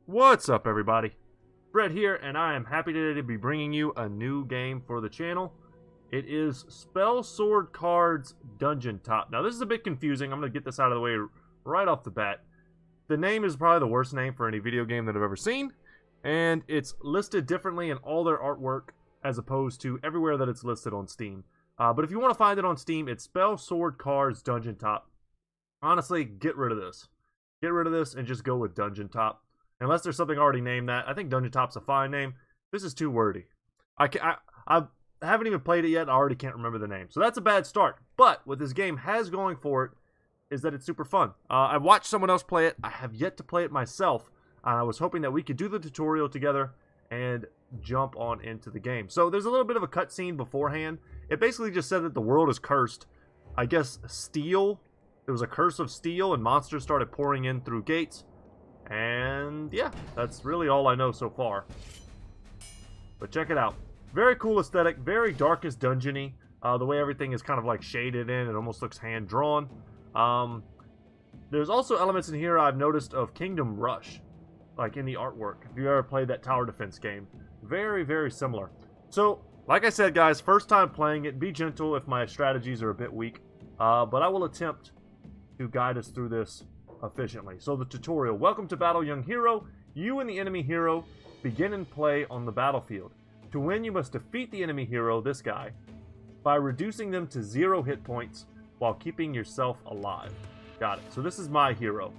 What's up, everybody? Brett here, and I am happy today to be bringing you a new game for the channel. It is Spellsword Cards DungeonTop. Now, this is a bit confusing. I'm going to get this out of the way right off the bat. The name is probably the worst name for any video game that I've ever seen, and it's listed differently in all their artwork as opposed to everywhere that it's listed on Steam. But if you want to find it on Steam, it's Spellsword Cards DungeonTop. Honestly, get rid of this. Get rid of this and just go with DungeonTop. Unless there's something already named that. I think DungeonTop's a fine name. This is too wordy. I haven't even played it yet. I already can't remember the name. So that's a bad start. But what this game has going for it is that it's super fun. I watched someone else play it. I have yet to play it myself. I was hoping that we could do the tutorial together and jump on into the game. So there's a little bit of a cutscene beforehand. It basically just said that the world is cursed. I guess steel. There was a curse of steel and monsters started pouring in through gates. And yeah, that's really all I know so far. But check it out. Very cool aesthetic, very Darkest Dungeon-y. The way everything is kind of like shaded in, it almost looks hand-drawn. There's also elements in here I've noticed of Kingdom Rush, like in the artwork. If you ever played that tower defense game. Very, very similar. So, like I said, guys, first time playing it. Be gentle if my strategies are a bit weak. But I will attempt to guide us through this efficiently. So the tutorial. Welcome to battle, young hero. You and the enemy hero begin and play on the battlefield. To win, you must defeat the enemy hero, this guy, by reducing them to 0 hit points while keeping yourself alive. Got it. So this is my hero.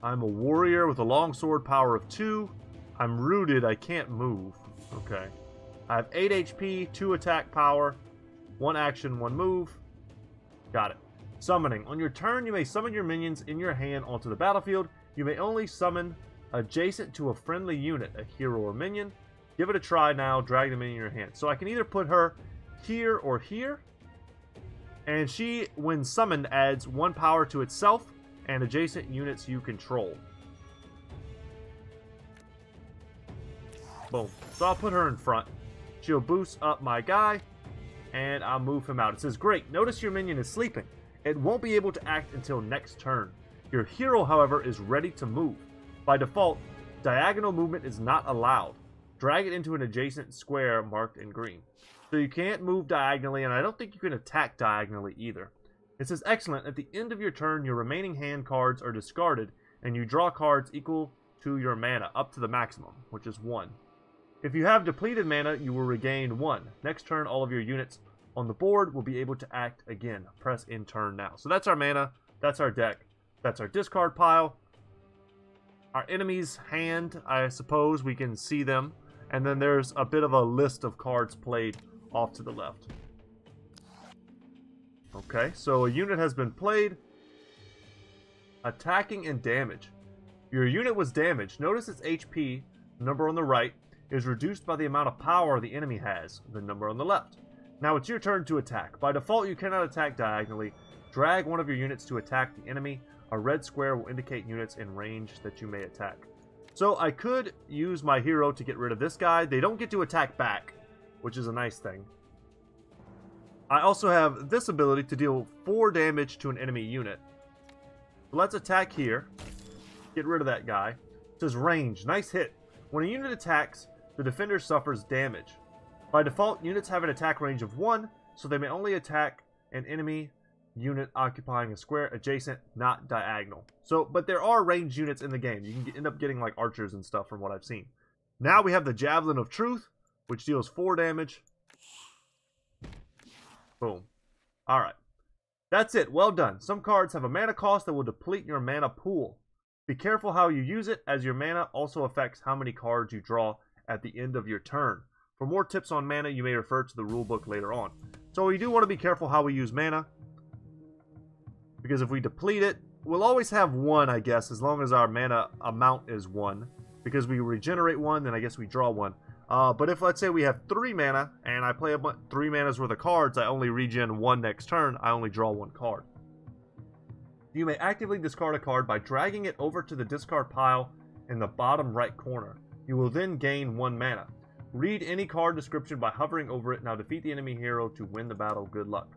I'm a warrior with a longsword power of 2. I'm rooted. I can't move. Okay. I have 8 HP, 2 attack power, 1 action, 1 move. Got it. Summoning. On your turn, you may summon your minions in your hand onto the battlefield. You may only summon adjacent to a friendly unit, a hero or minion. Give it a try now. Drag them in your hand. So I can either put her here or here. And she, when summoned, adds 1 power to itself and adjacent units you control. Boom. So I'll put her in front. She'll boost up my guy. And I'll move him out. It says, great. Notice your minion is sleeping. It won't be able to act until next turn. Your hero, however, is ready to move. By default, diagonal movement is not allowed. Drag it into an adjacent square marked in green. So you can't move diagonally, and I don't think you can attack diagonally either. It says, excellent. At the end of your turn, your remaining hand cards are discarded, and you draw cards equal to your mana, up to the maximum, which is 1. If you have depleted mana, you will regain 1. Next turn, all of your units on the board will be able to act again. Press in turn now. So that's our mana. That's our deck. That's our discard pile. Our enemy's hand, I suppose we can see them. And then there's a bit of a list of cards played off to the left. Okay, so a unit has been played. Attacking and damage. Your unit was damaged. Notice its HP, number on the right, is reduced by the amount of power the enemy has, the number on the left. Now it's your turn to attack. By default, you cannot attack diagonally. Drag one of your units to attack the enemy. A red square will indicate units in range that you may attack. So I could use my hero to get rid of this guy. They don't get to attack back, which is a nice thing. I also have this ability to deal 4 damage to an enemy unit. So let's attack here. Get rid of that guy. It says range. Nice hit. When a unit attacks, the defender suffers damage. By default, units have an attack range of 1, so they may only attack an enemy unit occupying a square adjacent, not diagonal. So, but there are ranged units in the game. You can end up getting like archers and stuff from what I've seen. Now we have the Javelin of Truth, which deals 4 damage. Boom. Alright. That's it. Well done. Some cards have a mana cost that will deplete your mana pool. Be careful how you use it, as your mana also affects how many cards you draw at the end of your turn. For more tips on mana, you may refer to the rulebook later on. So we do want to be careful how we use mana, because if we deplete it, we'll always have 1, I guess, as long as our mana amount is 1. Because we regenerate 1, then I guess we draw 1. But if, let's say, we have 3 mana, and I play 3 mana's worth of cards, I only regen 1 next turn, I only draw 1 card. You may actively discard a card by dragging it over to the discard pile in the bottom right corner. You will then gain 1 mana. Read any card description by hovering over it. Now defeat the enemy hero to win the battle. Good luck.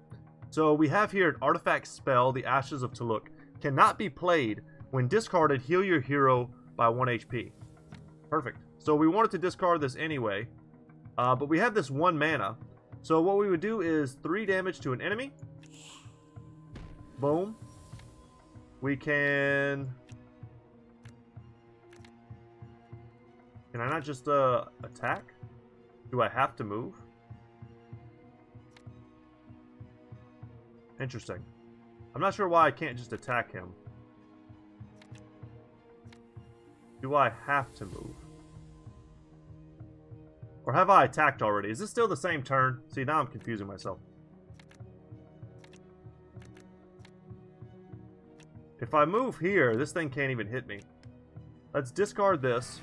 So we have here an artifact spell, the Ashes of Tuluk. Cannot be played. When discarded, heal your hero by 1 HP. Perfect. So we wanted to discard this anyway, but we have this 1 mana. So what we would do is 3 damage to an enemy. Boom. We can... Can I not just attack? Do I have to move? Interesting. I'm not sure why I can't just attack him. Do I have to move? Or have I attacked already? Is this still the same turn? See, now I'm confusing myself. If I move here, this thing can't even hit me. Let's discard this,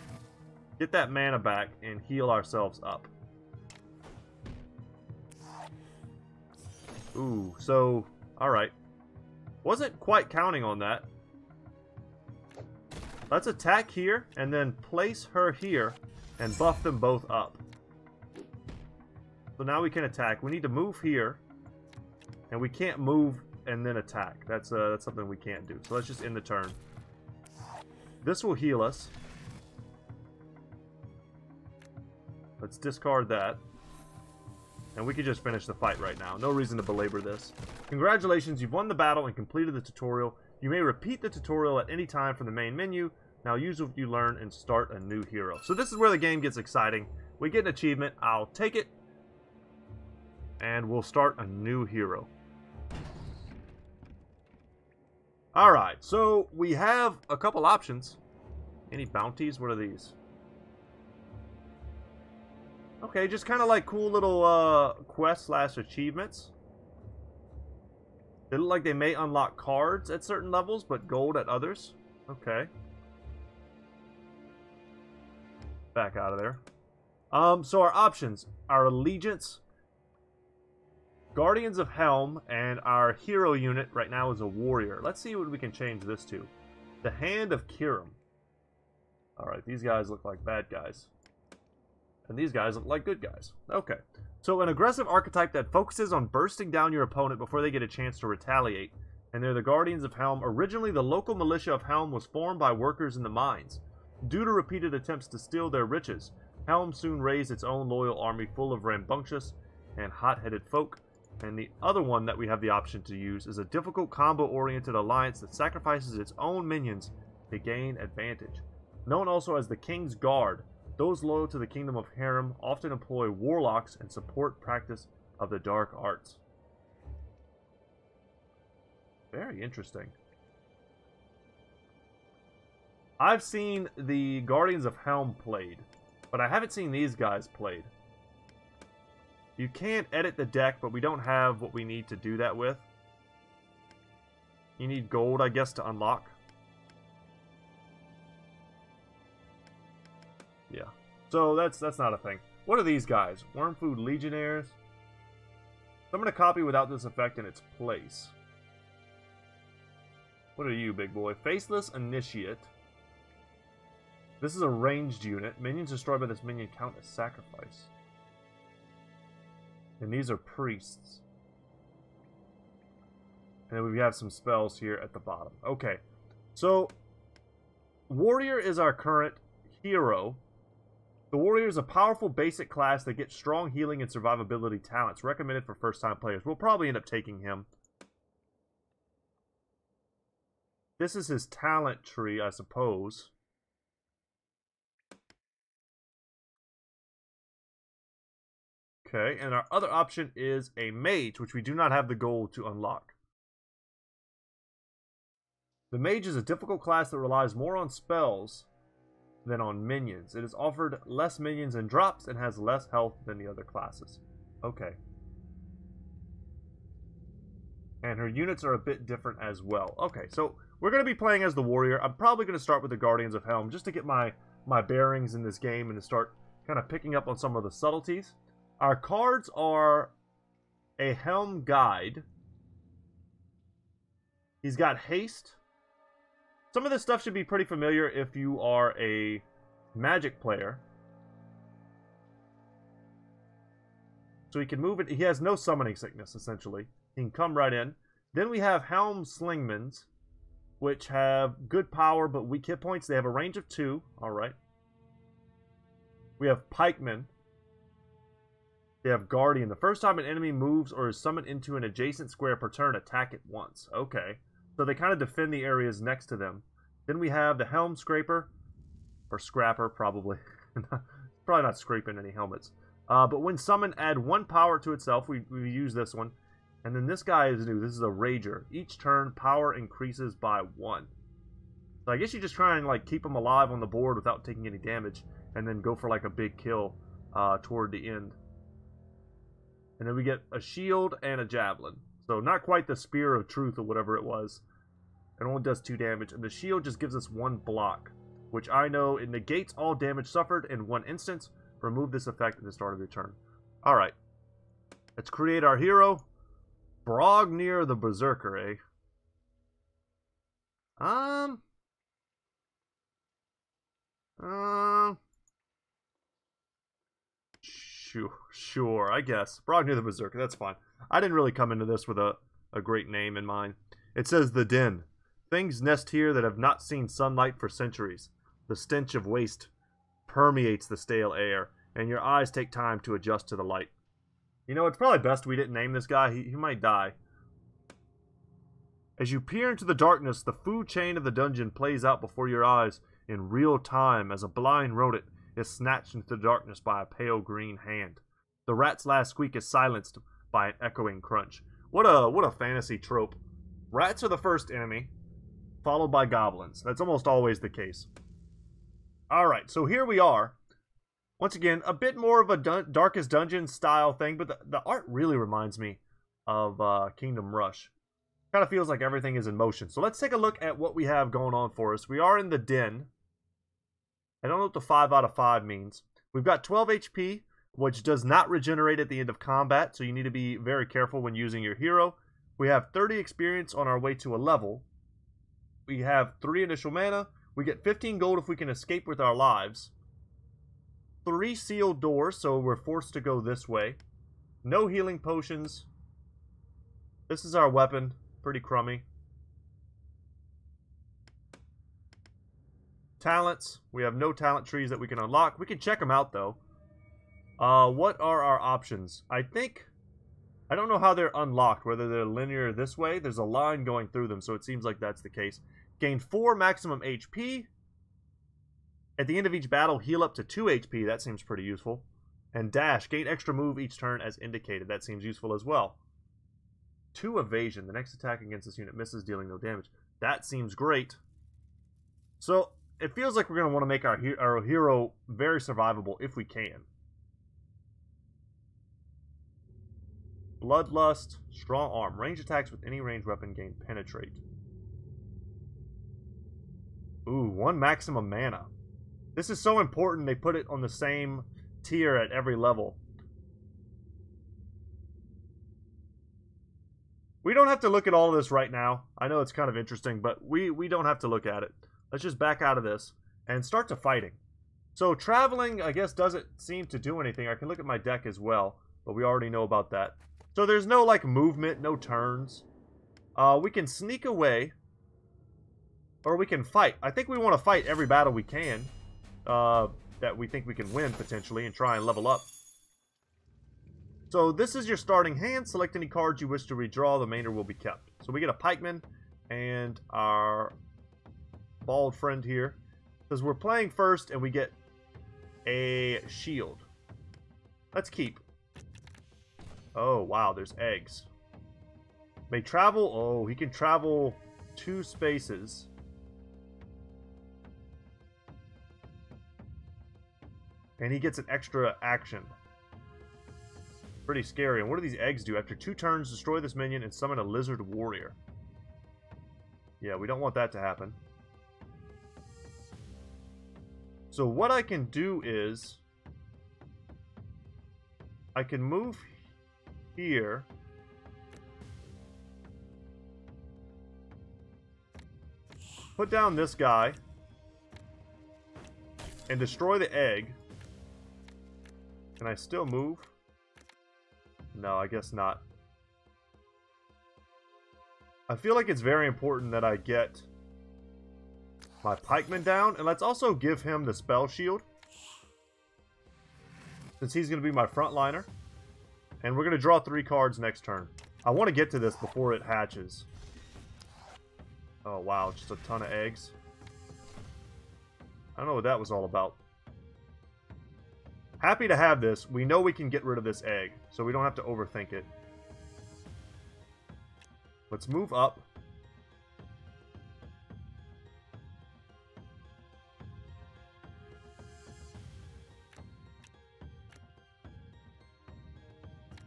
get that mana back, and heal ourselves up. Ooh, so, alright. Wasn't quite counting on that. Let's attack here, and then place her here, and buff them both up. So now we can attack. We need to move here, and we can't move and then attack. That's something we can't do. So let's just end the turn. This will heal us. Let's discard that. And we can just finish the fight right now. No reason to belabor this. Congratulations, you've won the battle and completed the tutorial. You may repeat the tutorial at any time from the main menu. Now use what you learn and start a new hero. So this is where the game gets exciting. We get an achievement. I'll take it. And we'll start a new hero. Alright, so we have a couple options. Any bounties? What are these? Okay, just kind of like cool little quests/achievements. They look like they may unlock cards at certain levels, but gold at others. Okay. Back out of there. So our options. Our allegiance, Guardians of Helm, and our hero unit right now is a warrior. Let's see what we can change this to. The Hand of Kirim. Alright, these guys look like bad guys. And these guys look like good guys. Okay. So an aggressive archetype that focuses on bursting down your opponent before they get a chance to retaliate. And they're the Guardians of Helm. Originally, the local militia of Helm was formed by workers in the mines. Due to repeated attempts to steal their riches, Helm soon raised its own loyal army full of rambunctious and hot-headed folk. And the other one that we have the option to use is a difficult combo-oriented alliance that sacrifices its own minions to gain advantage. Known also as the King's Guard, those loyal to the Kingdom of Harem often employ warlocks and support practice of the dark arts. Very interesting. I've seen the Guardians of Helm played, but I haven't seen these guys played. You can edit the deck, but we don't have what we need to do that with. You need gold, I guess, to unlock. Yeah. So that's not a thing. What are these guys? Wormfood Legionnaires. I'm going to copy without this effect in its place. What are you, big boy? Faceless Initiate. This is a ranged unit. Minions destroyed by this minion count as sacrifice. And these are priests. And then we have some spells here at the bottom. Okay. So, Warrior is our current hero. The Warrior is a powerful basic class that gets strong healing and survivability talents. Recommended for first-time players. We'll probably end up taking him. This is his talent tree, I suppose. Okay, and our other option is a Mage, which we do not have the gold to unlock. The Mage is a difficult class that relies more on spells than on minions. It is offered less minions and drops and has less health than the other classes. Okay. And her units are a bit different as well. Okay, so we're going to be playing as the Warrior. I'm probably going to start with the Guardians of Helm just to get my bearings in this game and to start kind of picking up on some of the subtleties. Our cards are a Helm Guide. He's got Haste. Some of this stuff should be pretty familiar if you are a Magic player. So he can move it. He has no summoning sickness, essentially. He can come right in. Then we have Helm Slingmans. which have good power but weak hit points. They have a range of 2. Alright. We have Pikemen. They have Guardian. The first time an enemy moves or is summoned into an adjacent square per turn, attack it once. Okay. So they kind of defend the areas next to them. Then we have the Helm Scraper. Or Scrapper, probably. Probably not scraping any helmets. But when summoned, add 1 power to itself. We use this one. And then this guy is new. This is a Rager. Each turn, power increases by 1. So I guess you just try and like keep them alive on the board without taking any damage. And then go for like a big kill toward the end. And then we get a shield and a javelin. So not quite the Spear of Truth or whatever it was. It only does 2 damage. And the shield just gives us 1 block. Which I know it negates all damage suffered in 1 instance. Remove this effect at the start of your turn. Alright. Let's create our hero. Brognir the Berserker, eh? Sure, I guess. Brognir the Berserker, that's fine. I didn't really come into this with a great name in mind. It says the Den. Things nest here that have not seen sunlight for centuries. The stench of waste permeates the stale air, and your eyes take time to adjust to the light. You know, it's probably best we didn't name this guy. He might die. As you peer into the darkness, the food chain of the dungeon plays out before your eyes in real time as a blind rodent is snatched into the darkness by a pale green hand. The rat's last squeak is silenced by an echoing crunch. What a fantasy trope. Rats are the first enemy, followed by goblins. That's almost always the case. Alright, so here we are. Once again, a bit more of a Darkest Dungeon style thing, but the art really reminds me of Kingdom Rush. Kind of feels like everything is in motion. So let's take a look at what we have going on for us. We are in the Den. I don't know what the 5 out of 5 means. We've got 12 HP, which does not regenerate at the end of combat, so you need to be very careful when using your hero. We have 30 experience on our way to a level. We have 3 initial mana. We get 15 gold if we can escape with our lives. 3 sealed doors, so we're forced to go this way. No healing potions. This is our weapon. Pretty crummy. Talents. We have no talent trees that we can unlock. We can check them out, though. What are our options? I don't know how they're unlocked, whether they're linear this way. There's a line going through them, so it seems like that's the case. Gain 4 maximum HP. At the end of each battle, heal up to 2 HP. That seems pretty useful. And dash. Gain extra move each turn as indicated. That seems useful as well. 2 evasion. The next attack against this unit misses, dealing no damage. That seems great. So, it feels like we're going to want to make our hero very survivable if we can. Bloodlust. Strong arm. Range attacks with any ranged weapon gain penetrate. Ooh, 1 maximum mana. This is so important they put it on the same tier at every level. We don't have to look at all of this right now. I know it's kind of interesting, but we don't have to look at it. Let's just back out of this and start to fighting. So traveling, I guess, doesn't seem to do anything. I can look at my deck as well, but we already know about that. So there's no, like, movement, no turns. We can sneak away, or we can fight. I think we want to fight every battle we can. That we think we can win, potentially, and try and level up. So this is your starting hand. Select any cards you wish to redraw. The remainder will be kept. So we get a Pikeman and our bald friend here. Because we're playing first and we get a shield. Let's keep. Oh, wow, there's eggs. May travel. Oh, he can travel 2 spaces. And he gets an extra action. Pretty scary. And what do these eggs do? After 2 turns, destroy this minion and summon a lizard warrior. Yeah, we don't want that to happen. So what I can do is I can move here. Put down this guy and destroy the egg. Can I still move? No, I guess not. I feel like it's very important that I get my pikeman down. And let's also give him the spell shield, since he's going to be my frontliner. And we're going to draw 3 cards next turn. I want to get to this before it hatches. Oh, wow. Just a ton of eggs. I don't know what that was all about. Happy to have this. We know we can get rid of this egg, so we don't have to overthink it. Let's move up.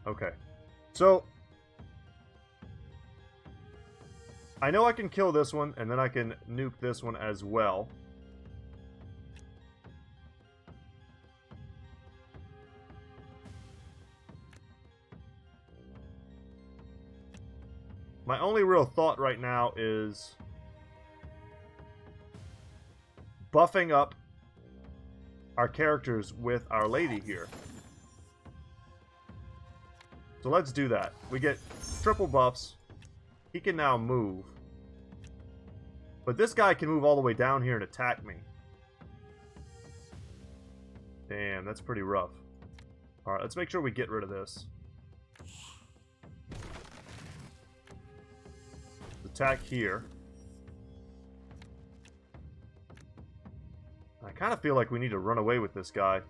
Okay. So, I know I can kill this one, and then I can nuke this one as well. My only real thought right now is buffing up our characters with Our Lady here. So let's do that. We get triple buffs. He can now move. But this guy can move all the way down here and attack me. Damn, that's pretty rough. Alright, let's make sure we get rid of this. Attack here. I kind of feel like we need to run away with this guy.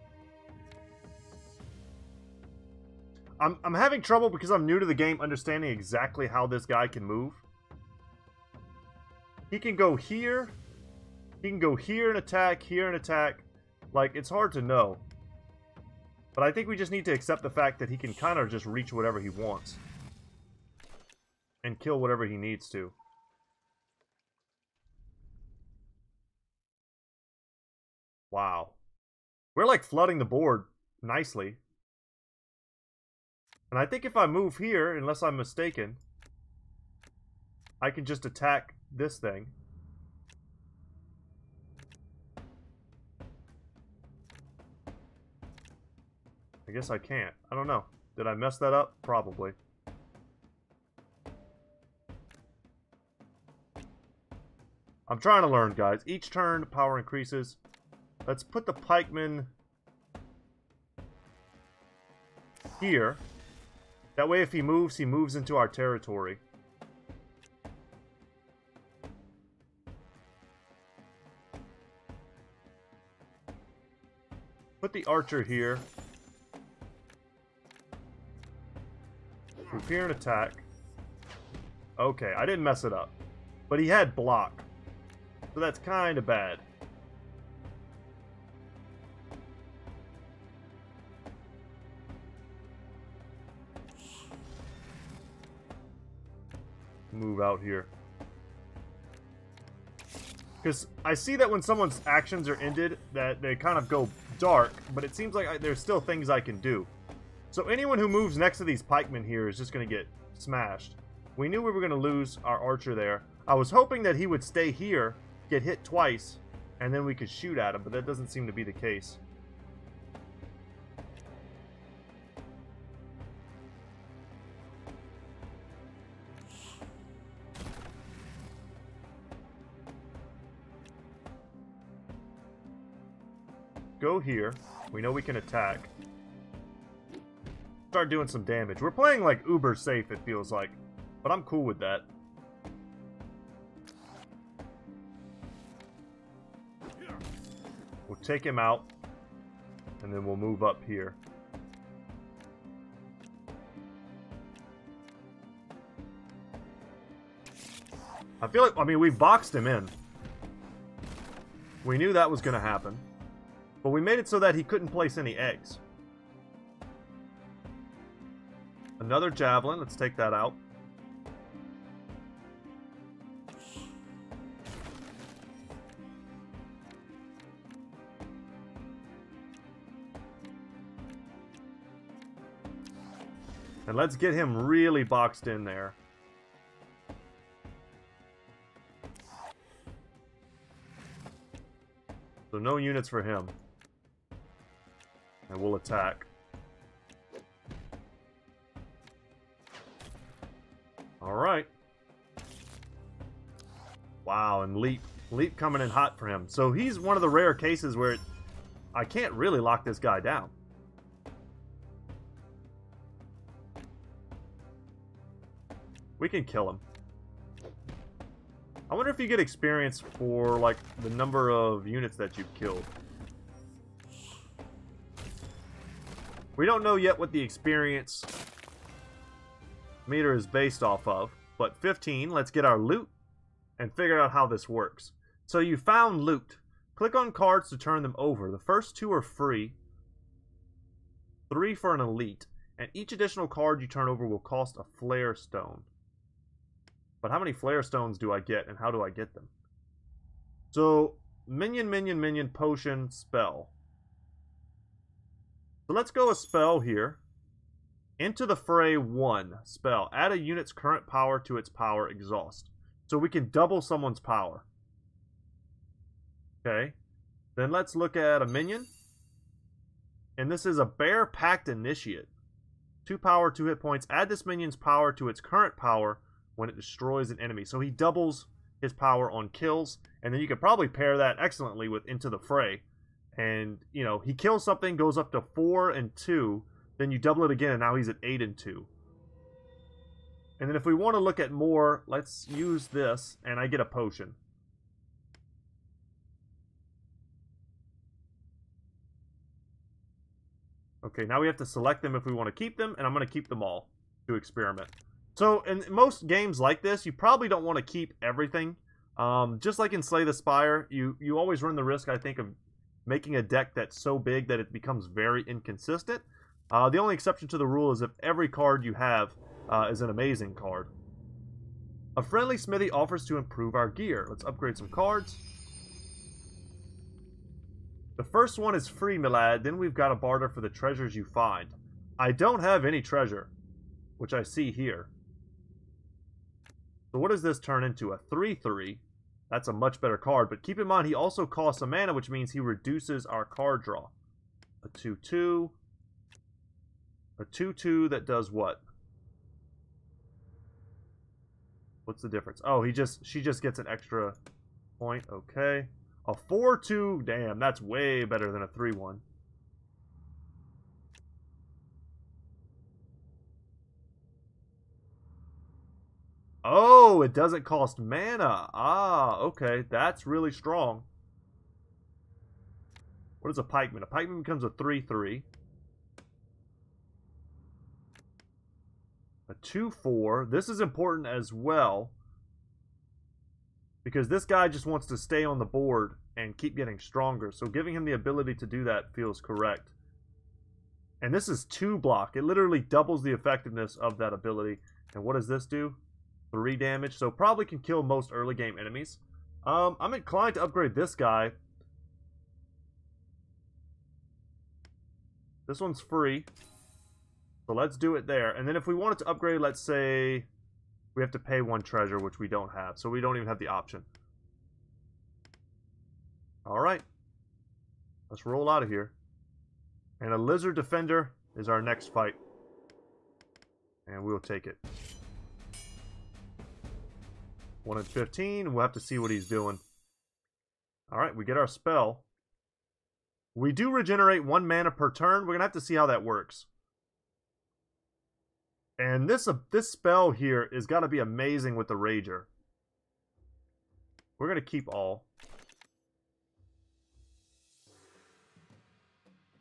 I'm having trouble because I'm new to the game understanding exactly how this guy can move. He can go here. He can go here and attack, here and attack. Like, it's hard to know. But I think we just need to accept the fact that he can kind of just reach whatever he wants. And kill whatever he needs to. Wow. We're like flooding the board nicely. And I think if I move here, unless I'm mistaken, I can just attack this thing. I guess I can't. I don't know. Did I mess that up? Probably. I'm trying to learn, guys. Each turn, power increases. Let's put the pikeman here. That way, if he moves into our territory. Put the archer here. Move here and attack. Okay, I didn't mess it up. But he had block. So that's kind of bad. Move out here. Because I see that when someone's actions are ended, that they kind of go dark, but it seems like there's still things I can do. So anyone who moves next to these pikemen here is just going to get smashed. We knew we were going to lose our archer there. I was hoping that he would stay here, get hit twice, and then we could shoot at him, but that doesn't seem to be the case. Go here. We know we can attack. Start doing some damage. We're playing like uber safe, it feels like. But I'm cool with that. We'll take him out. And then we'll move up here. I feel like, I mean, we boxed him in. We knew that was going to happen. But we made it so that he couldn't place any eggs. Another javelin. Let's take that out. And let's get him really boxed in there. So no units for him. And we'll attack. Alright. Wow, and leap. Leap coming in hot for him. So he's one of the rare cases where I can't really lock this guy down. We can kill him. I wonder if you get experience for, like, the number of units that you've killed. We don't know yet what the experience meter is based off of, but 15, let's get our loot and figure out how this works. So you found loot. Click on cards to turn them over. The first 2 are free, 3 for an elite, and each additional card you turn over will cost a flare stone. But how many flare stones do I get, and how do I get them? So, minion, potion, spell. So let's go a spell here. Into the Fray 1, spell. Add a unit's current power to its power, exhaust. So we can double someone's power. Okay. Then let's look at a minion. And this is a Bear Pact Initiate. 2 power, 2 hit points. Add this minion's power to its current power when it destroys an enemy. So he doubles his power on kills. And then you could probably pair that excellently with Into the Fray. And, you know, he kills something, goes up to 4 and 2. Then you double it again, and now he's at 8 and 2. And then if we want to look at more, let's use this, and I get a potion. Okay, now we have to select them if we want to keep them, and I'm going to keep them all to experiment. So, in most games like this, you probably don't want to keep everything. Just like in Slay the Spire, you always run the risk, I think, of making a deck that's so big that it becomes very inconsistent. The only exception to the rule is if every card you have is an amazing card. A friendly smithy offers to improve our gear. Let's upgrade some cards. The first one is free, my lad. Then we've got to barter for the treasures you find. I don't have any treasure, which I see here. So what does this turn into? A 3/3. That's a much better card, but keep in mind he also costs a mana, which means he reduces our card draw. A 2/2. A 2/2 that does what? What's the difference? Oh, she just gets an extra point. Okay. A 4/2. Damn, that's way better than a 3/1. Oh, it doesn't cost mana. Ah, okay. That's really strong. What is a Pikeman? A Pikeman becomes a 3/3. A 2/4. This is important as well, because this guy just wants to stay on the board and keep getting stronger. So giving him the ability to do that feels correct. And this is 2 block. It literally doubles the effectiveness of that ability. And what does this do? 3 damage. So probably can kill most early game enemies. I'm inclined to upgrade this guy. This one's free. So let's do it there. And then if we wanted to upgrade, let's say we have to pay 1 treasure, which we don't have. So we don't even have the option. Alright. Let's roll out of here. And a Lizard Defender is our next fight. And we'll take it. 1 in 15. We'll have to see what he's doing. Alright, we get our spell. We do regenerate 1 mana per turn. We're going to have to see how that works. And this spell here is got to be amazing with the Rager. We're going to keep all.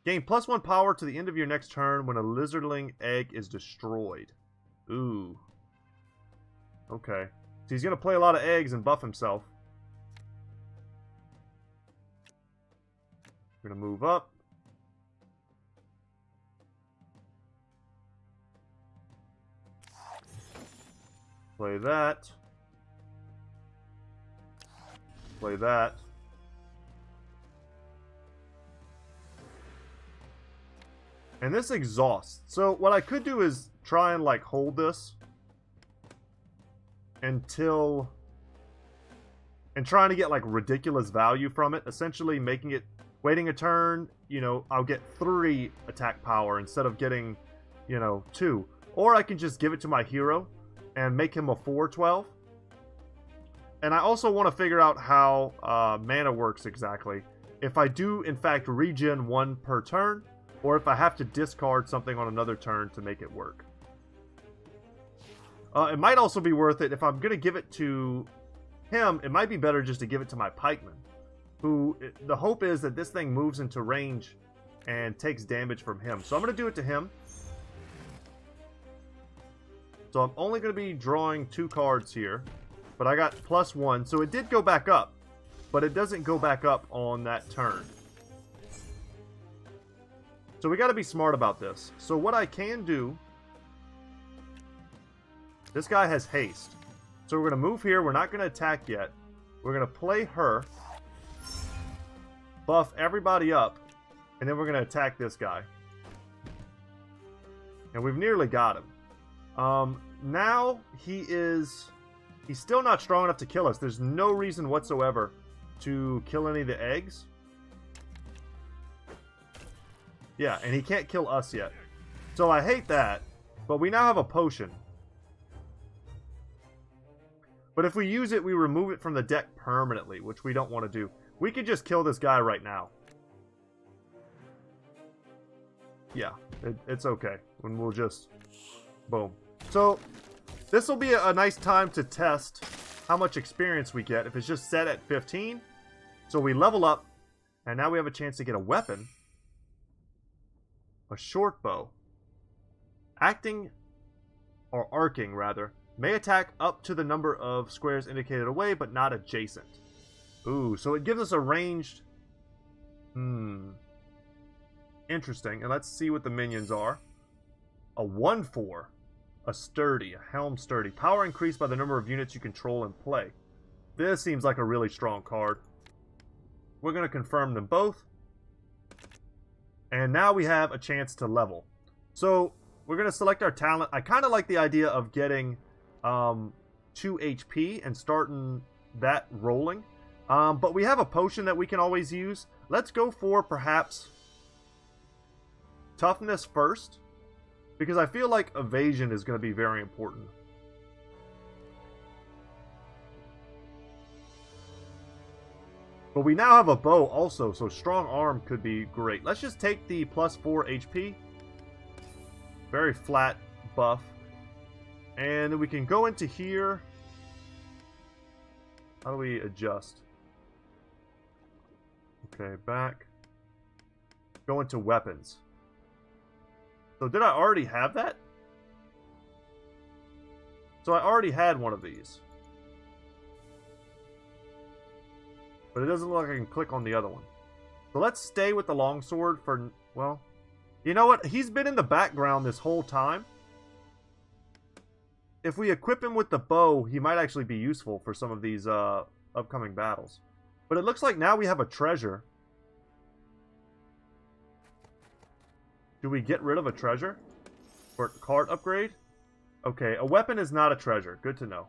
Gain +1 power to the end of your next turn when a lizardling egg is destroyed. Ooh. Okay. So he's going to play a lot of eggs and buff himself. We're going to move up. Play that. Play that. And this exhausts. So what I could do is try and like hold this until, and trying to get like ridiculous value from it, essentially making it, waiting a turn, you know, I'll get 3 attack power instead of getting, you know, 2. Or I can just give it to my hero and make him a 4/12. And I also want to figure out how mana works exactly. If I do, in fact, regen 1 per turn, or if I have to discard something on another turn to make it work. It might also be worth it, if I'm going to give it to him, it might be better just to give it to my Pikemen. Who, the hope is that this thing moves into range and takes damage from him. So I'm going to do it to him. So I'm only going to be drawing 2 cards here. But I got +1, so it did go back up. But it doesn't go back up on that turn. So we got to be smart about this. So what I can do... This guy has haste. So we're going to move here. We're not going to attack yet. We're going to play her. Buff everybody up. And then we're going to attack this guy. And we've nearly got him. Now he is... He's still not strong enough to kill us. There's no reason whatsoever to kill any of the eggs. Yeah, and he can't kill us yet. So I hate that. But we now have a potion. But if we use it, we remove it from the deck permanently, which we don't want to do. We could just kill this guy right now. Yeah, it's okay. And we'll just... Boom. So... This will be a nice time to test how much experience we get if it's just set at 15. So we level up, and now we have a chance to get a weapon. A short bow. Acting, or arcing rather, may attack up to the number of squares indicated away, but not adjacent. Ooh, so it gives us a ranged... Interesting, and let's see what the minions are. A 1/4. A sturdy, a helm sturdy. Power increased by the number of units you control and play. This seems like a really strong card. We're going to confirm them both. And now we have a chance to level. So, we're going to select our talent. I kind of like the idea of getting 2 HP and starting that rolling. But we have a potion that we can always use. Let's go for perhaps toughness first. Because I feel like evasion is going to be very important. But we now have a bow also, so strong arm could be great. Let's just take the +4 HP. Very flat buff. And then we can go into here. How do we adjust? Okay, back. Go into weapons. So did I already have that? So I already had one of these. But it doesn't look like I can click on the other one. So let's stay with the longsword for... Well, you know what? He's been in the background this whole time. If we equip him with the bow, he might actually be useful for some of these upcoming battles. But it looks like now we have a treasure. Do we get rid of a treasure? For card upgrade? Okay, a weapon is not a treasure. Good to know.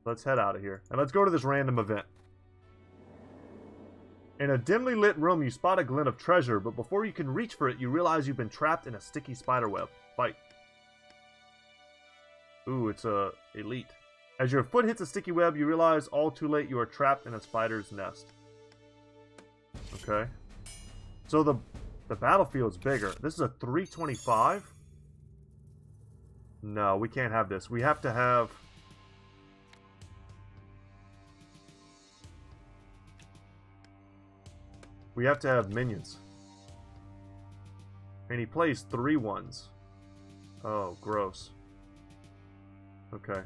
Let's head out of here. And let's go to this random event. In a dimly lit room, you spot a glint of treasure, but before you can reach for it, you realize you've been trapped in a sticky spiderweb. Fight. Ooh, it's a elite. As your foot hits a sticky web, you realize all too late you are trapped in a spider's nest. Okay. So the battlefield's bigger. This is a 325? No, we can't have this. We have to have... We have to have minions. And he plays 3/1s. Oh, gross. Okay.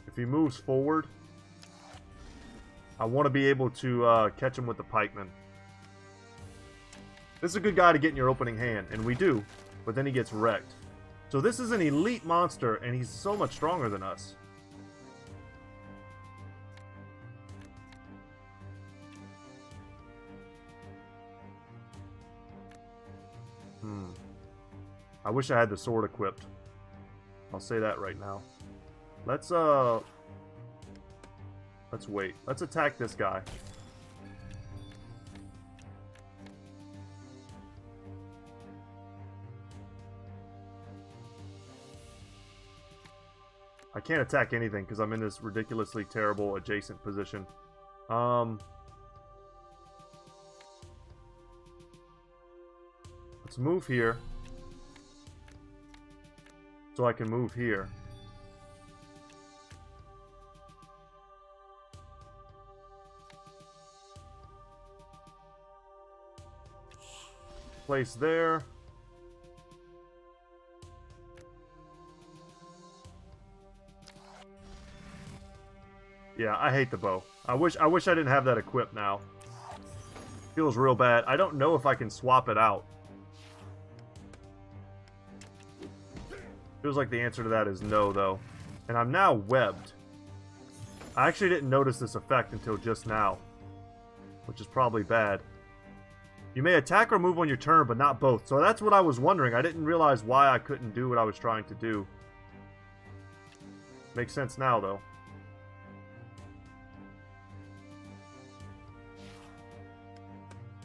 If he moves forward, I want to be able to catch him with the pikemen. This is a good guy to get in your opening hand, and we do, but then he gets wrecked. So this is an elite monster, and he's so much stronger than us. I wish I had the sword equipped. I'll say that right now. Let's Let's wait. Let's attack this guy. I can't attack anything because I'm in this ridiculously terrible adjacent position. Let's move here. So I can move here. Place there. Yeah, I hate the bow. I wish I didn't have that equipped now. Feels real bad. I don't know if I can swap it out. Feels like the answer to that is no, though. And I'm now webbed. I actually didn't notice this effect until just now, which is probably bad. You may attack or move on your turn, but not both. So that's what I was wondering. I didn't realize why I couldn't do what I was trying to do. Makes sense now, though.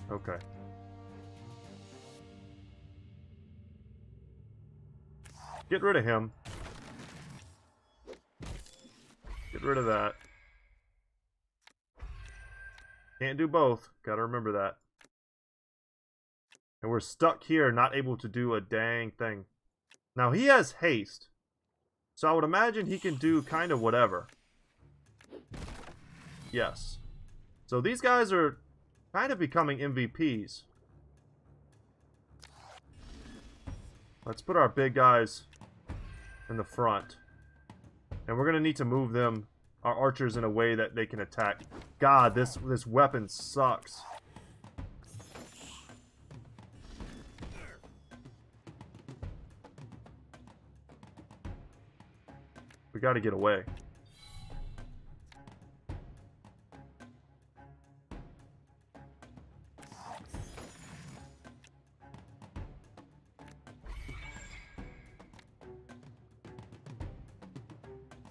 Okay. Get rid of him. Get rid of that. Can't do both. Gotta remember that. And we're stuck here, not able to do a dang thing. Now, he has haste. So I would imagine he can do kind of whatever. Yes. So these guys are kind of becoming MVPs. Let's put our big guys in the front. And we're going to need to move them, our archers, in a way that they can attack. God, this weapon sucks. We got to get away.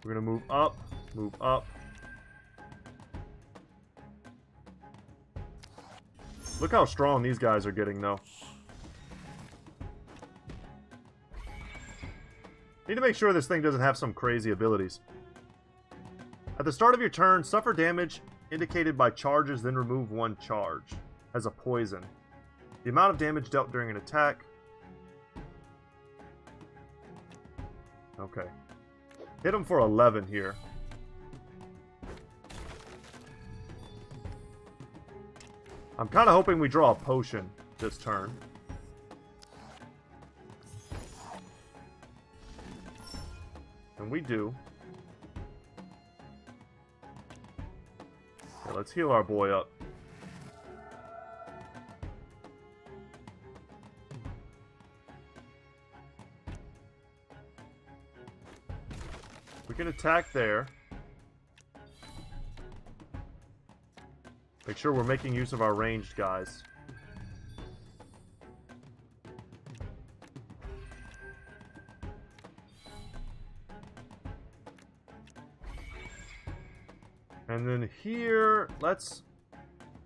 We're going to move up, move up. Look how strong these guys are getting, though. Need to make sure this thing doesn't have some crazy abilities. At the start of your turn, suffer damage indicated by charges, then remove one charge as a poison. The amount of damage dealt during an attack. Okay. Hit him for 11 here. I'm kind of hoping we draw a potion this turn. And we do. Okay, let's heal our boy up. We can attack there. Make sure we're making use of our ranged guys. And then here, let's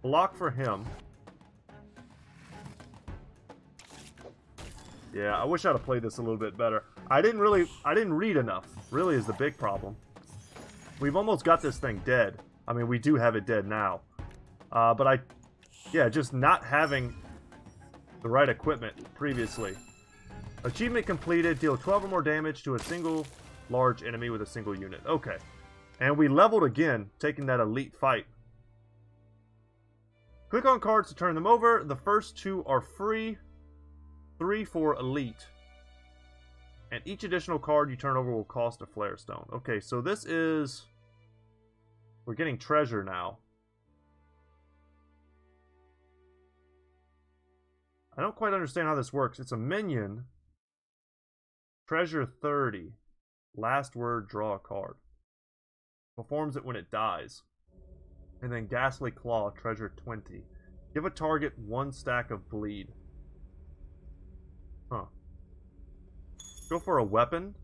block for him. Yeah, I wish I'd have played this a little bit better. I didn't read enough, really is the big problem. We've almost got this thing dead. I mean, we do have it dead now. But just not having the right equipment previously. Achievement completed, deal 12 or more damage to a single large enemy with a single unit. Okay. And we leveled again, taking that elite fight. Click on cards to turn them over. The first two are free. 3 for elite. And each additional card you turn over will cost a flare stone. Okay, so this is... We're getting treasure now. I don't quite understand how this works. It's a minion. Treasure 30. Last word, draw a card. Performs it when it dies. And then Ghastly Claw, treasure 20. Give a target 1 stack of bleed. Huh. Go for a weapon.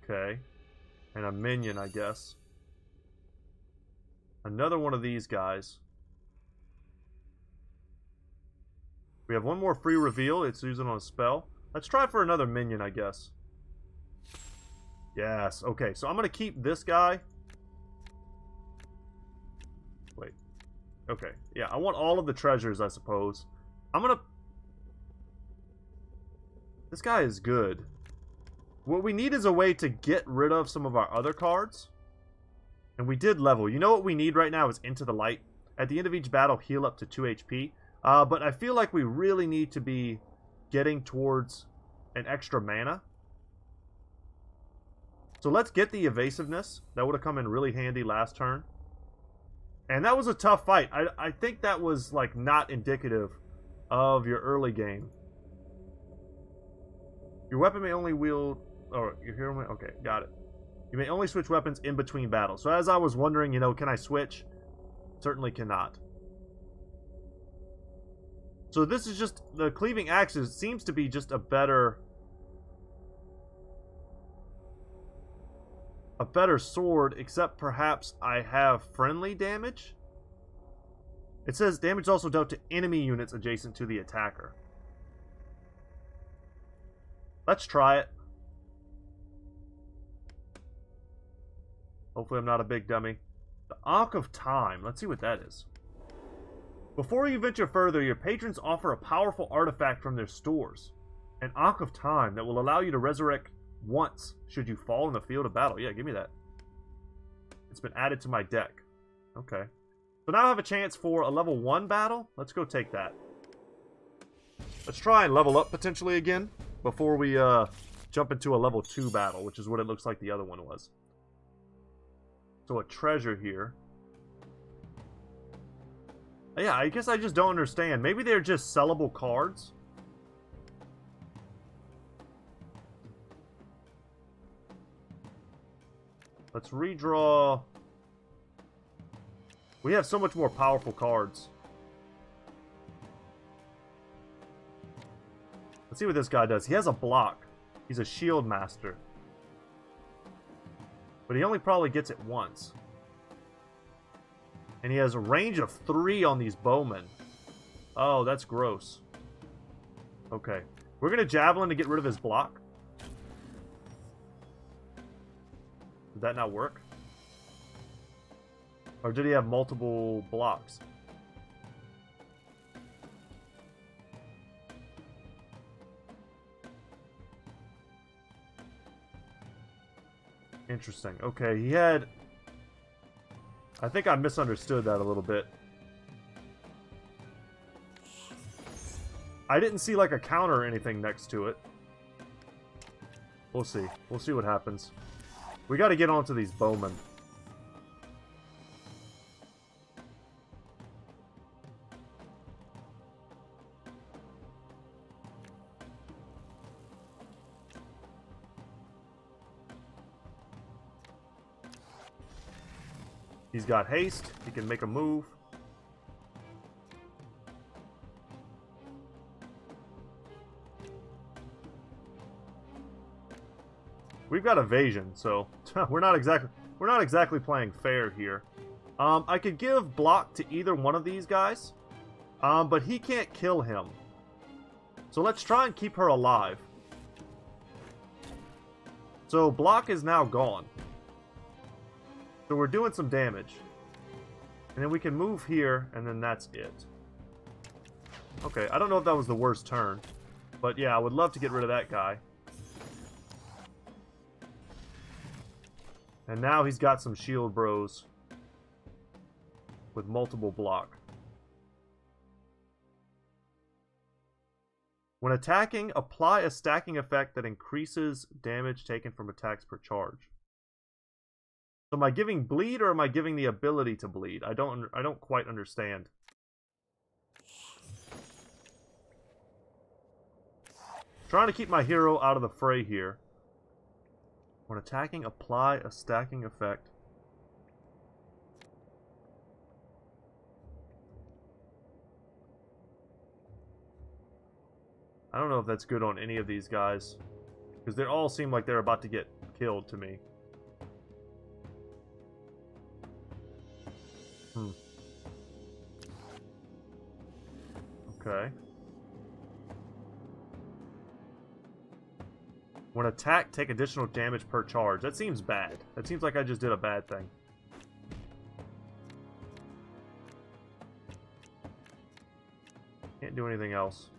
Okay. And a minion, I guess. Another one of these guys. We have one more free reveal. It's using on a spell. Let's try for another minion, I guess. Yes. Okay, so I'm going to keep this guy. Wait. Okay. Yeah, I want all of the treasures, I suppose. I'm going to... This guy is good. What we need is a way to get rid of some of our other cards. And we did level. You know what we need right now is Into the Light. At the end of each battle, heal up to 2 HP. But I feel like we really need to be getting towards an extra mana. So let's get the evasiveness. That would have come in really handy last turn. And that was a tough fight. I think that was like not indicative of your early game. Your weapon may only wield... Oh, your hero may... Okay, got it. You may only switch weapons in between battles. So as I was wondering, you know, can I switch? Certainly cannot. So this is just... The Cleaving Axes seems to be just a better... A better sword, except perhaps I have friendly damage? It says damage also dealt to enemy units adjacent to the attacker. Let's try it. Hopefully I'm not a big dummy. The Ankh of Time. Let's see what that is. Before you venture further, your patrons offer a powerful artifact from their stores. An Ankh of Time that will allow you to resurrect once should you fall in the field of battle. Yeah, give me that. It's been added to my deck. Okay. So now I have a chance for a level 1 battle. Let's go take that. Let's try and level up potentially again before we jump into a level 2 battle, which is what it looks like the other one was. So a treasure here. Yeah, I guess I just don't understand. Maybe they're just sellable cards. Let's redraw. We have so much more powerful cards. Let's see what this guy does. He has a block. He's a shield master. But he only probably gets it once. And he has a range of 3 on these bowmen. Oh, that's gross. Okay. We're going to Javelin to get rid of his block. Did that not work? Or did he have multiple blocks? Interesting. Okay, he had... I think I misunderstood that a little bit. I didn't see like a counter or anything next to it. We'll see. We'll see what happens. We got to get onto these bowmen. He's got haste. He can make a move. We've got evasion, so we're not exactly playing fair here. I could give block to either one of these guys, but he can't kill him. So let's try and keep her alive. So block is now gone. So we're doing some damage. And then we can move here, and then that's it. Okay, I don't know if that was the worst turn. But yeah, I would love to get rid of that guy. And now he's got some shield bros with multiple block. When attacking, apply a stacking effect that increases damage taken from attacks per charge. So am I giving bleed or am I giving the ability to bleed? I don't quite understand. Trying to keep my hero out of the fray here. When attacking, apply a stacking effect. I don't know if that's good on any of these guys. Because they all seem like they're about to get killed to me. Okay. When attacked, take additional damage per charge. That seems bad. That seems like I just did a bad thing. Can't do anything else.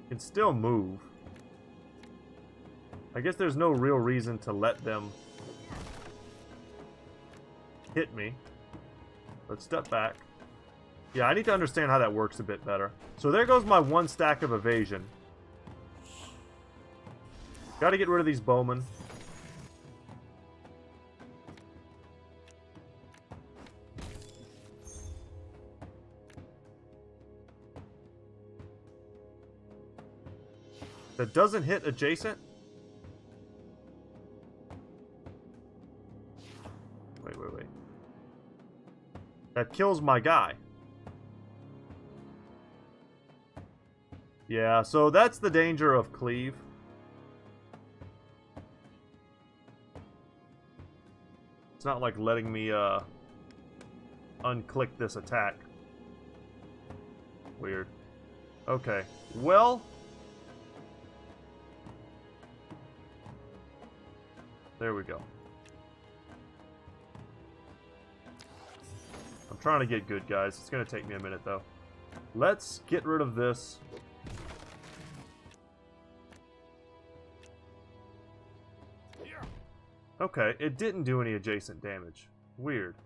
Can still move. I guess there's no real reason to let them hit me. Let's step back. Yeah, I need to understand how that works a bit better. So there goes my 1 stack of evasion. Gotta get rid of these bowmen. That doesn't hit adjacent? Wait. That kills my guy. Yeah, so that's the danger of cleave. It's not like letting me unclick this attack. Weird. Okay. Well, there we go. I'm trying to get good, guys. It's going to take me a minute, though. Let's get rid of this. Okay, it didn't do any adjacent damage. Weird.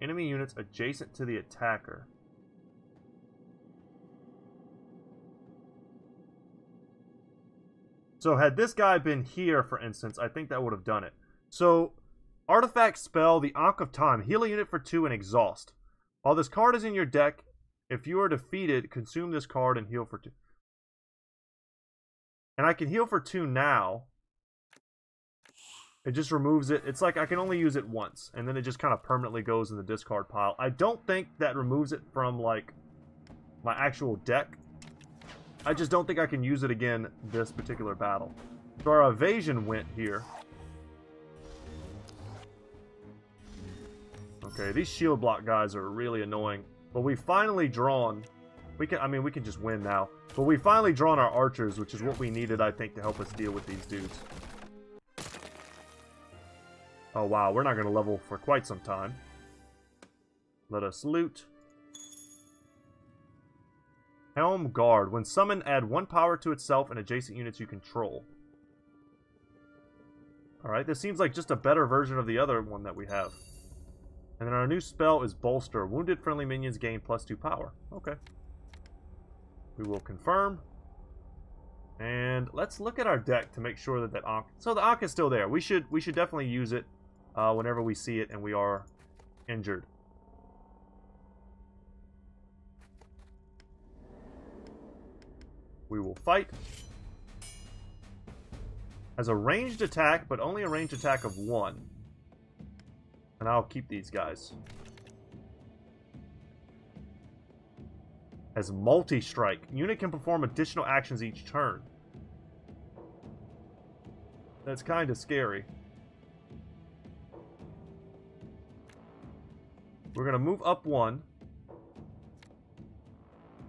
Enemy units adjacent to the attacker. So had this guy been here, for instance, I think that would have done it. So, artifact spell, the Ankh of Time. Heal a unit for 2 and exhaust. While this card is in your deck, if you are defeated, consume this card and heal for 2. And I can heal for 2 now. It just removes it. It's like I can only use it once. And then it just kind of permanently goes in the discard pile. I don't think that removes it from, like, my actual deck. I just don't think I can use it again this particular battle. So our evasion went here. Okay, these shield block guys are really annoying. But we finally drawn... we can just win now. But we finally drawn our archers, which is what we needed, I think, to help us deal with these dudes. Oh, wow. We're not going to level for quite some time. Let us loot. Helm Guard. When summoned, add 1 power to itself and adjacent units you control. Alright, this seems like just a better version of the other one that we have. And then our new spell is Bolster. Wounded friendly minions gain +2 power. Okay. We will confirm. And let's look at our deck to make sure that Ankh... So the Ankh is still there. We should definitely use it whenever we see it and we are injured. We will fight. Has a ranged attack, but only a ranged attack of 1. And I'll keep these guys. Has multi-strike. Unit can perform additional actions each turn. That's kind of scary. We're going to move up 1.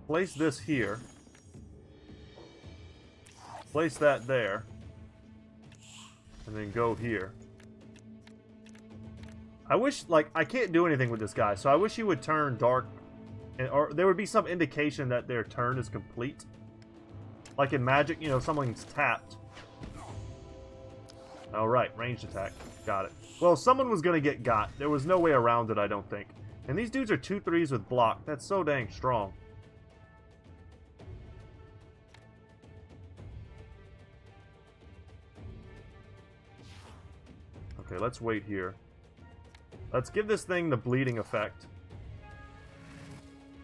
Place this here. Place that there. And then go here. I wish, like, I can't do anything with this guy, so I wish he would turn dark. Or there would be some indication that their turn is complete. Like in Magic, you know, someone's tapped. Alright, ranged attack. Got it. Well, someone was going to get got. There was no way around it, I don't think. And these dudes are 2/3s with block. That's so dang strong. Okay, let's wait here. Let's give this thing the bleeding effect.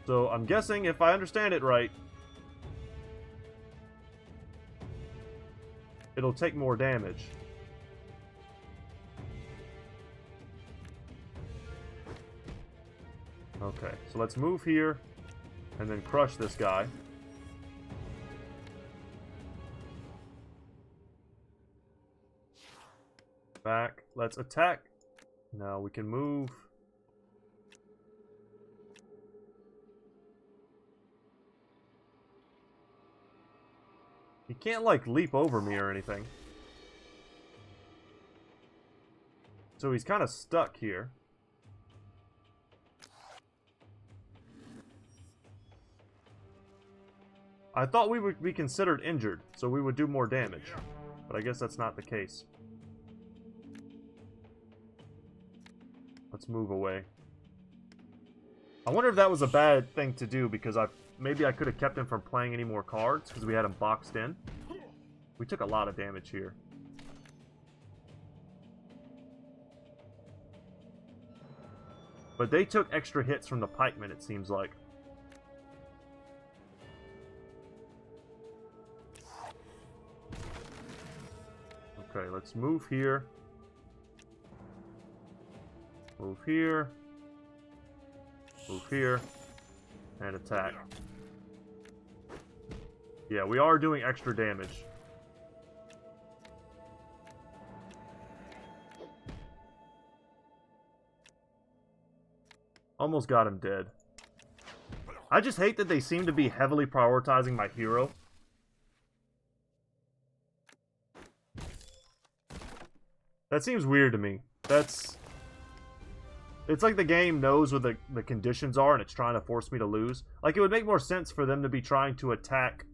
So, I'm guessing, if I understand it right, it'll take more damage. Okay, so let's move here, and then crush this guy. let's attack. Now we can move. He can't, like, leap over me or anything. So he's kind of stuck here. I thought we would be considered injured, so we would do more damage. But I guess that's not the case. Let's move away. I wonder if that was a bad thing to do, because maybe I could have kept him from playing any more cards, because we had him boxed in. We took a lot of damage here. But they took extra hits from the pikemen, it seems like. Okay, let's move here. Move here. Move here. And attack. Yeah, we are doing extra damage. Almost got him dead. I just hate that they seem to be heavily prioritizing my hero. That seems weird to me. It's like the game knows what the conditions are and it's trying to force me to lose. Like, it would make more sense for them to be trying to attack,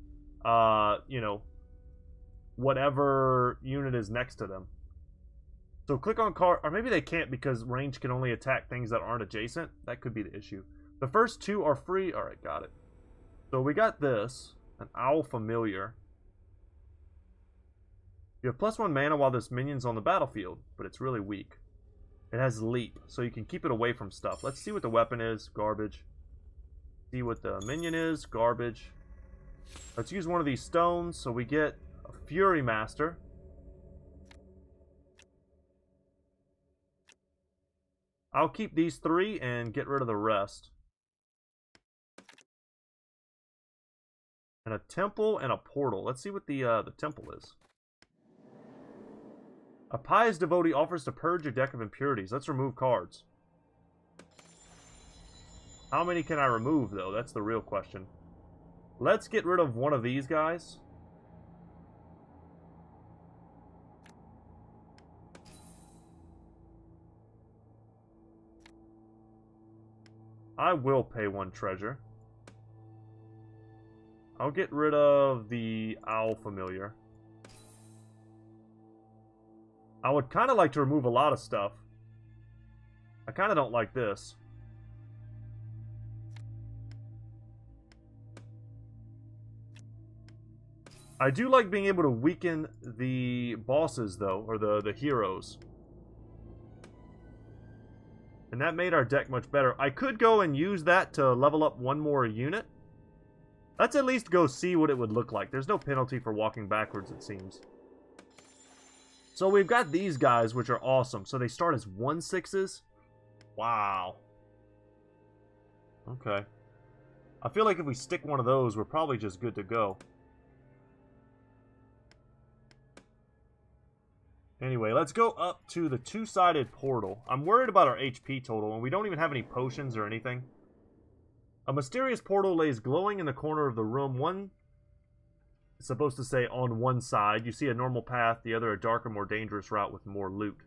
you know, whatever unit is next to them. So click on card, or maybe they can't because range can only attack things that aren't adjacent. That could be the issue. The first two are free. Alright, got it. So we got this, an Owl Familiar. You have +1 mana while this minion's on the battlefield, but it's really weak. It has leap, so you can keep it away from stuff. Let's see what the weapon is. Garbage. See what the minion is. Garbage. Let's use one of these stones, so we get a Fury Master. I'll keep these 3 and get rid of the rest. And a temple and a portal. Let's see what the temple is. A pious devotee offers to purge your deck of impurities. Let's remove cards. How many can I remove, though? That's the real question. Let's get rid of one of these guys. I will pay 1 treasure. I'll get rid of the Owl Familiar. I would kind of like to remove a lot of stuff. I kind of don't like this. I do like being able to weaken the bosses, though, or the heroes. And that made our deck much better. I could go and use that to level up 1 more unit. Let's at least go see what it would look like. There's no penalty for walking backwards, it seems. So we've got these guys, which are awesome. So they start as 1/6s. Wow. Okay. I feel like if we stick one of those, we're probably just good to go. Anyway, let's go up to the 2-sided portal. I'm worried about our HP total, and we don't even have any potions or anything. A mysterious portal lays glowing in the corner of the room. One is supposed to say on one side. You see a normal path, the other a darker, more dangerous route with more loot.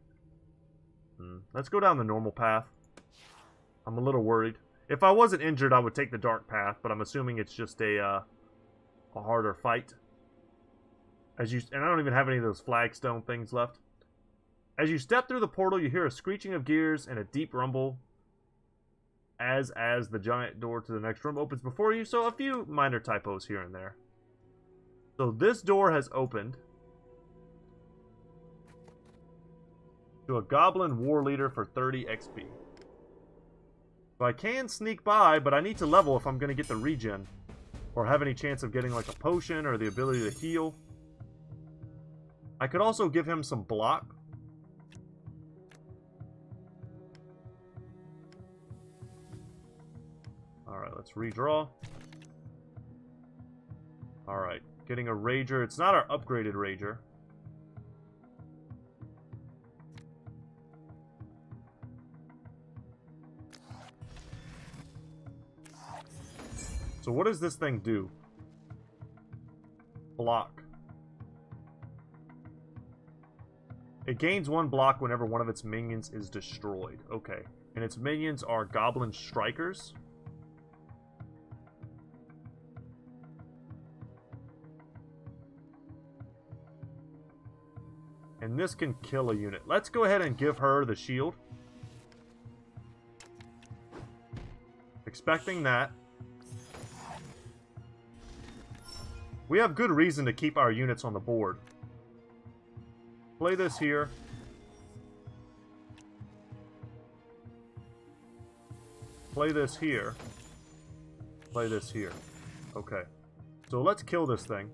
Let's go down the normal path. I'm a little worried. If I wasn't injured, I would take the dark path, but I'm assuming it's just a harder fight. And I don't even have any of those flagstone things left. As you step through the portal, you hear a screeching of gears and a deep rumble as the giant door to the next room opens before you. So a few minor typos here and there. So this door has opened to a goblin war leader for 30 XP. So I can sneak by, but I need to level if I'm going to get the regen. Or have any chance of getting like a potion or the ability to heal. I could also give him some block. Alright, let's redraw. Alright, getting a Rager. It's not our upgraded Rager. So what does this thing do? Block. It gains 1 block whenever one of its minions is destroyed. Okay. And its minions are Goblin Strikers. And this can kill a unit. Let's go ahead and give her the shield. Expecting that. We have good reason to keep our units on the board. Play this here. Play this here. Play this here. Okay. So let's kill this thing.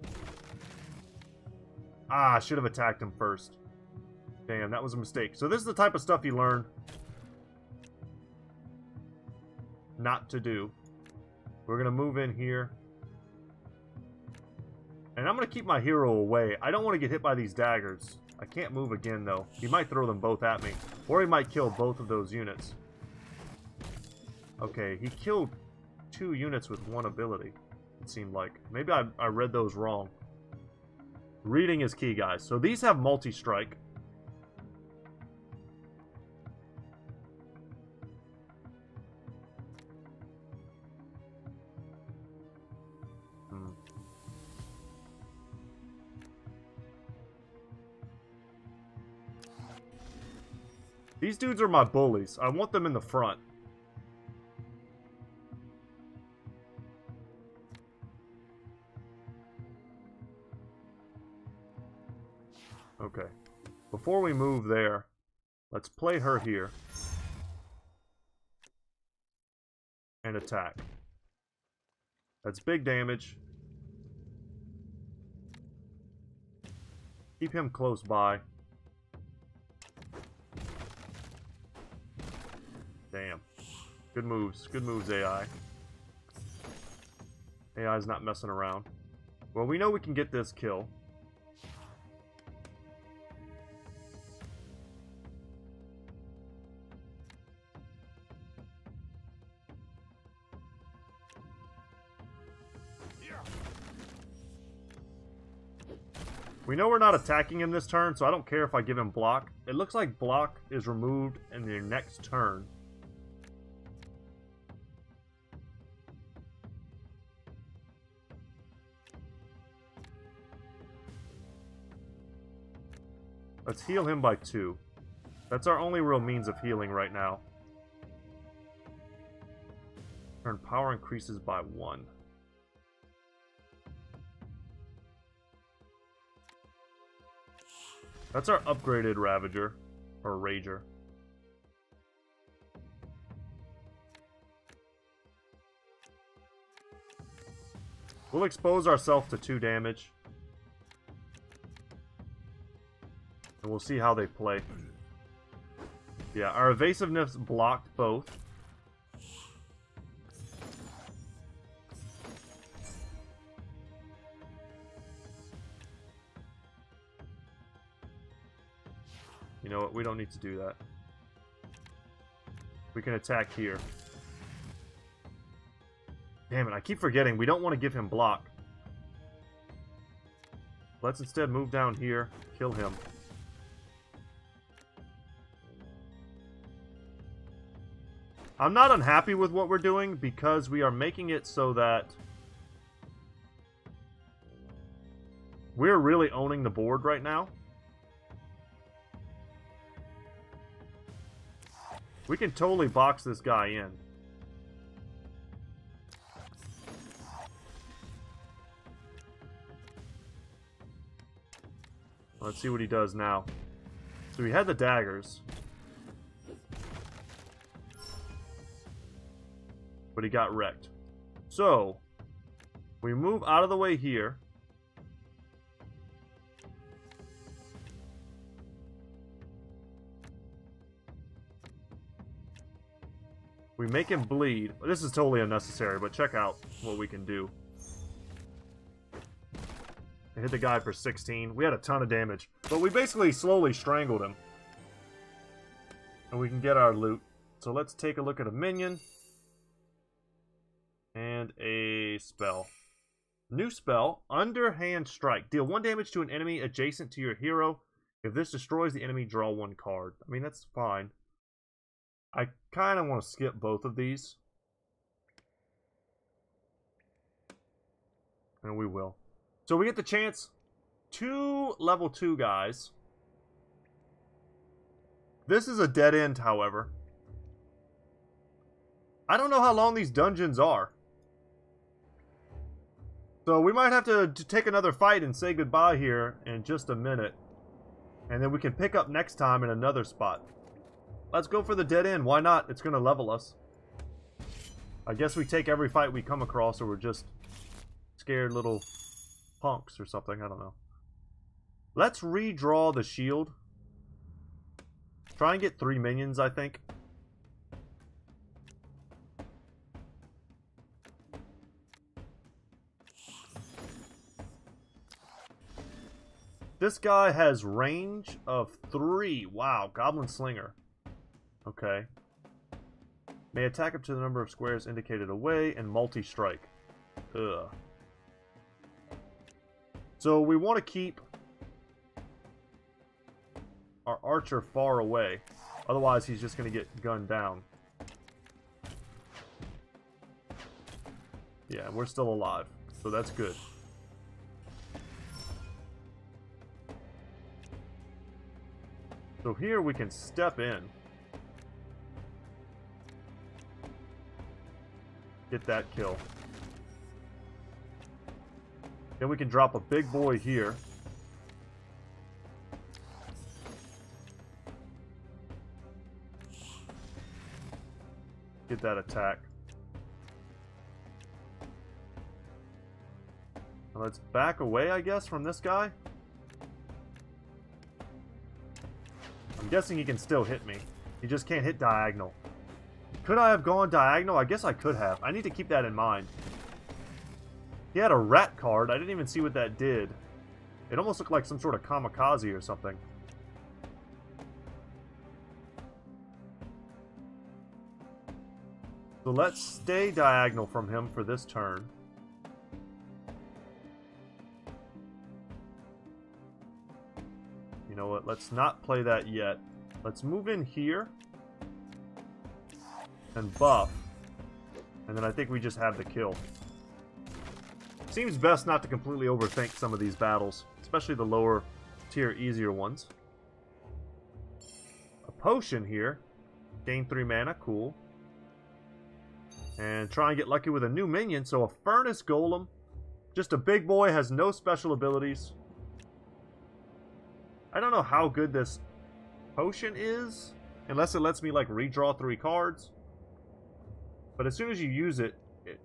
Ah, I should have attacked him first. Damn, that was a mistake. So this is the type of stuff you learn not to do. We're going to move in here. And I'm going to keep my hero away. I don't want to get hit by these daggers. I can't move again, though. He might throw them both at me. Or he might kill both of those units. Okay, he killed 2 units with 1 ability, it seemed like. Maybe I read those wrong. Reading is key, guys. So these have multi-strike. These dudes are my bullies. I want them in the front. Okay. Before we move there, let's play her here. And attack. That's big damage. Keep him close by. Damn. Good moves. Good moves, AI. AI's not messing around. Well, we know we can get this kill. We know we're not attacking him this turn, so I don't care if I give him block. It looks like block is removed in the next turn. Let's heal him by 2. That's our only real means of healing right now. Turn power increases by 1. That's our upgraded Ravager, or Rager. We'll expose ourselves to 2 damage. And we'll see how they play. Yeah, our evasiveness blocked both. You know what? We don't need to do that. We can attack here. Damn it, I keep forgetting. We don't want to give him block. Let's instead move down here, kill him. I'm not unhappy with what we're doing because we are making it so that we're really owning the board right now. We can totally box this guy in. Let's see what he does now. So he had the daggers. But he got wrecked. So, we move out of the way here. We make him bleed. This is totally unnecessary, but check out what we can do. I hit the guy for 16. We had a ton of damage. But we basically slowly strangled him. And we can get our loot. So let's take a look at a minion. And a spell. New spell, Underhand Strike. Deal 1 damage to an enemy adjacent to your hero. If this destroys the enemy, draw 1 card. I mean, that's fine. I kind of want to skip both of these. And we will. So we get the chance. 2 level 2 guys. This is a dead end, however. I don't know how long these dungeons are. So we might have to take another fight and say goodbye here in just a minute. And then we can pick up next time in another spot. Let's go for the dead end. Why not? It's going to level us. I guess we take every fight we come across, or we're just scared little punks or something. I don't know. Let's redraw the shield. Try and get 3 minions, I think. This guy has range of 3. Wow, Goblin Slinger. Okay. May attack up to the number of squares indicated away and multi-strike. Ugh. So we want to keep our archer far away. Otherwise, he's just going to get gunned down. Yeah, we're still alive. So that's good. So here we can step in. Get that kill. Then we can drop a big boy here. Get that attack. Now let's back away, I guess, from this guy. I'm guessing he can still hit me. He just can't hit diagonal. Could I have gone diagonal? I guess I could have. I need to keep that in mind. He had a rat card. I didn't even see what that did. It almost looked like some sort of kamikaze or something. So let's stay diagonal from him for this turn. You know what? Let's not play that yet. Let's move in here. And buff. And then I think we just have the kill. Seems best not to completely overthink some of these battles. Especially the lower tier, easier ones. A potion here. Gain 3 mana. Cool. And try and get lucky with a new minion. So a Furnace Golem. Just a big boy. Has no special abilities. I don't know how good this potion is. Unless it lets me like redraw 3 cards. But as soon as you use it, it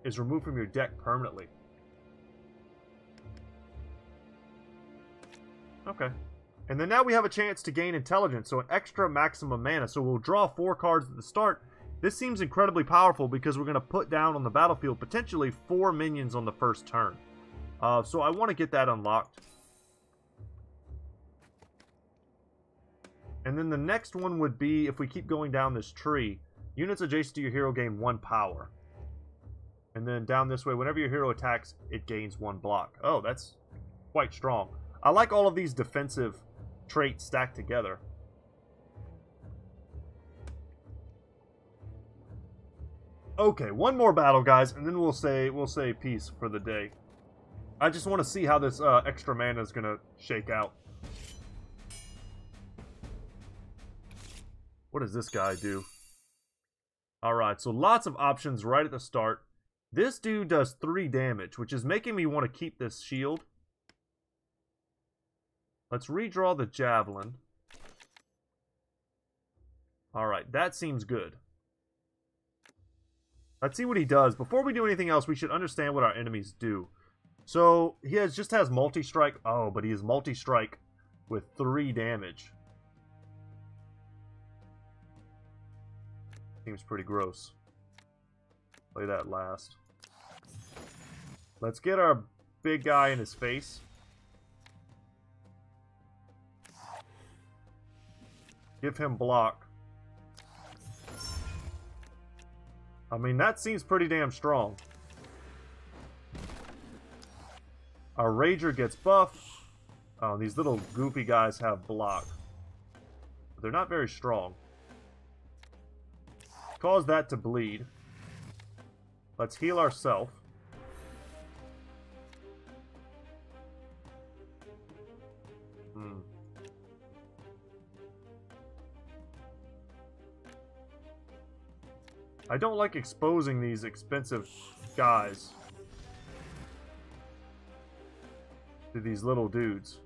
is removed from your deck permanently. Okay. And then now we have a chance to gain intelligence, so an extra maximum mana. So we'll draw 4 cards at the start. This seems incredibly powerful because we're going to put down on the battlefield potentially 4 minions on the first turn. So I want to get that unlocked. And then the next one would be, if we keep going down this tree, units adjacent to your hero gain 1 power. And then down this way, whenever your hero attacks, it gains 1 block. Oh, that's quite strong. I like all of these defensive traits stacked together. Okay, one more battle, guys, and then we'll say peace for the day. I just want to see how this extra mana is going to shake out. What does this guy do? Alright, so lots of options right at the start. This dude does 3 damage, which is making me want to keep this shield. Let's redraw the Javelin. Alright, that seems good. Let's see what he does. Before we do anything else, we should understand what our enemies do. So, he just has multi-strike. Oh, but he is multi-strike with 3 damage. Seems pretty gross. Play that last. Let's get our big guy in his face. Give him block. I mean, that seems pretty damn strong. Our Rager gets buffed. Oh, these little goofy guys have block. But they're not very strong. Cause that to bleed. Let's heal ourselves. I don't like exposing these expensive guys to these little dudes.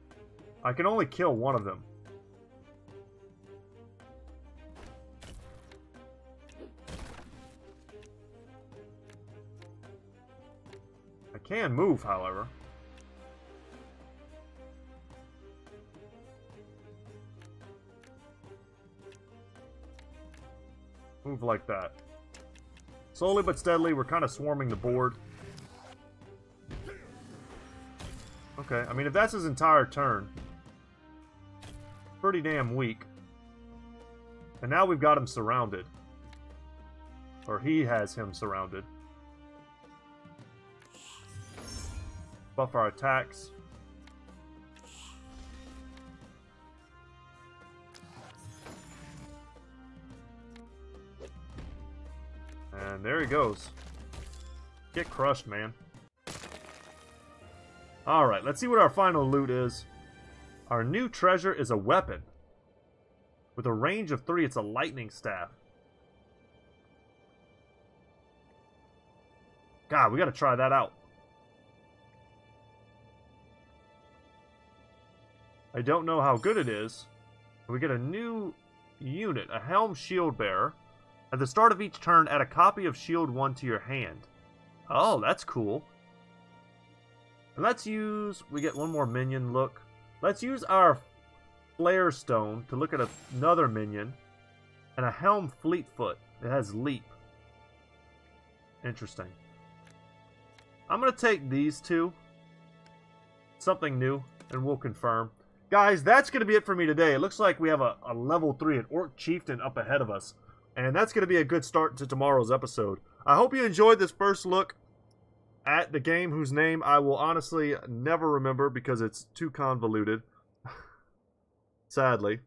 I can only kill one of them. I can move, however. Move like that. Slowly but steadily, we're kind of swarming the board. Okay, I mean, if that's his entire turn, pretty damn weak. And now we've got him surrounded. Or he has him surrounded. Buff our attacks. And there he goes. Get crushed, man. Alright, let's see what our final loot is. Our new treasure is a weapon. With a range of 3, it's a lightning staff. God, we gotta try that out. I don't know how good it is. We get a new unit, a Helm Shield Bearer. At the start of each turn, add a copy of Shield 1 to your hand. Oh, that's cool. And let's use... We get one more minion look. Let's use our Flare Stone to look at another minion. And a Helm Fleetfoot. It has Leap. Interesting. I'm going to take these two. Something new. And we'll confirm. Guys, that's going to be it for me today. It looks like we have a level 3, an Orc Chieftain up ahead of us. And that's going to be a good start to tomorrow's episode. I hope you enjoyed this first look at the game whose name I will honestly never remember because it's too convoluted. Sadly.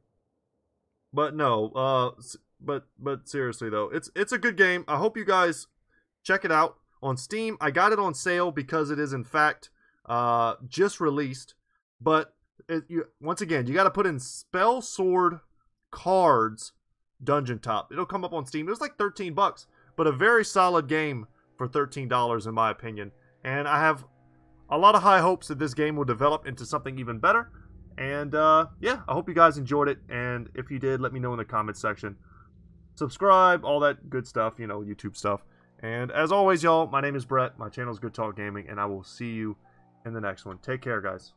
But no, but seriously though, it's a good game. I hope you guys check it out on Steam. I got it on sale because it is in fact just released. But once again, you got to put in Spellsword cards DungeonTop. It'll come up on Steam. It was like 13 bucks, but a very solid game for $13 in my opinion. And I have a lot of high hopes that this game will develop into something even better. And yeah, I hope you guys enjoyed it. And if you did, let me know in the comments section. Subscribe, all that good stuff, you know, YouTube stuff. And as always, y'all, my name is Brett. My channel is Goodtalk Gaming, and I will see you in the next one. Take care, guys.